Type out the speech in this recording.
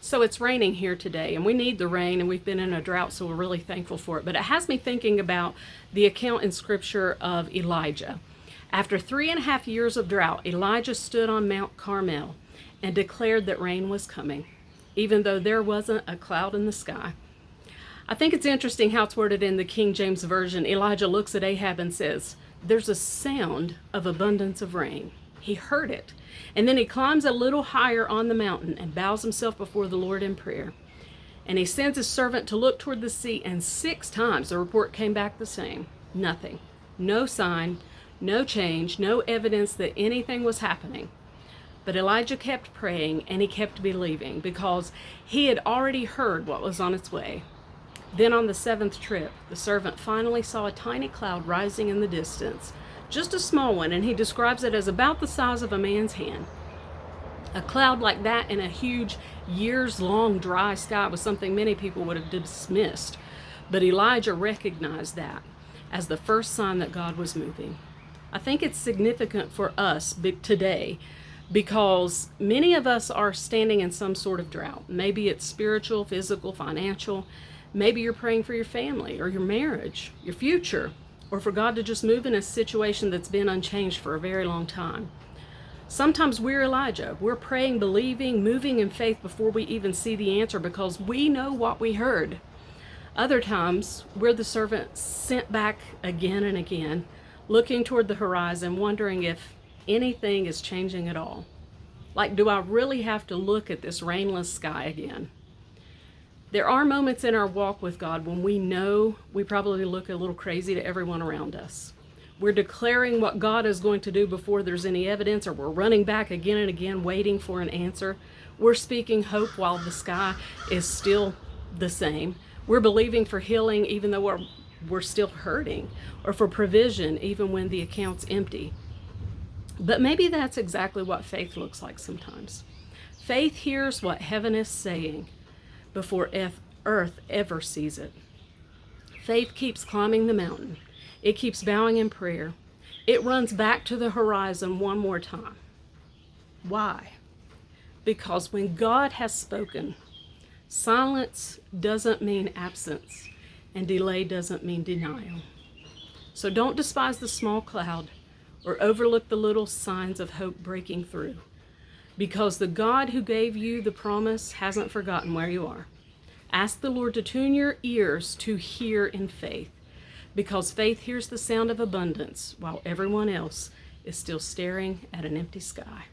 So it's raining here today, and we need the rain, and we've been in a drought, so we're really thankful for it. But it has me thinking about the account in Scripture of Elijah. After 3.5 years of drought, Elijah stood on Mount Carmel and declared that rain was coming, even though there wasn't a cloud in the sky. I think it's interesting how it's worded in the King James Version. Elijah looks at Ahab and says, "There's a sound of abundance of rain." He heard it. And then he climbs a little higher on the mountain and bows himself before the Lord in prayer. And he sends his servant to look toward the sea, and 6 times the report came back the same. Nothing. No sign, no change, no evidence that anything was happening. But Elijah kept praying, and he kept believing, because he had already heard what was on its way. Then on the 7th trip, the servant finally saw a tiny cloud rising in the distance, just a small one, and he describes it as about the size of a man's hand. A cloud like that in a huge, years-long dry sky was something many people would have dismissed. But Elijah recognized that as the first sign that God was moving. I think it's significant for us today because many of us are standing in some sort of drought. Maybe it's spiritual, physical, financial. Maybe you're praying for your family or your marriage, your future, or for God to just move in a situation that's been unchanged for a very long time. Sometimes we're Elijah. We're praying, believing, moving in faith before we even see the answer because we know what we heard. Other times, we're the servant sent back again and again, looking toward the horizon, wondering if anything is changing at all. Like, do I really have to look at this rainless sky again? There are moments in our walk with God when we know we probably look a little crazy to everyone around us. We're declaring what God is going to do before there's any evidence, or we're running back again and again waiting for an answer. We're speaking hope while the sky is still the same. We're believing for healing even though we're still hurting, or for provision even when the account's empty. But maybe that's exactly what faith looks like sometimes. Faith hears what heaven is saying before earth ever sees it. Faith keeps climbing the mountain. It keeps bowing in prayer. It runs back to the horizon one more time. Why? Because when God has spoken, silence doesn't mean absence, and delay doesn't mean denial. So don't despise the small cloud or overlook the little signs of hope breaking through, because the God who gave you the promise hasn't forgotten where you are. Ask the Lord to tune your ears to hear in faith, because faith hears the sound of abundance while everyone else is still staring at an empty sky.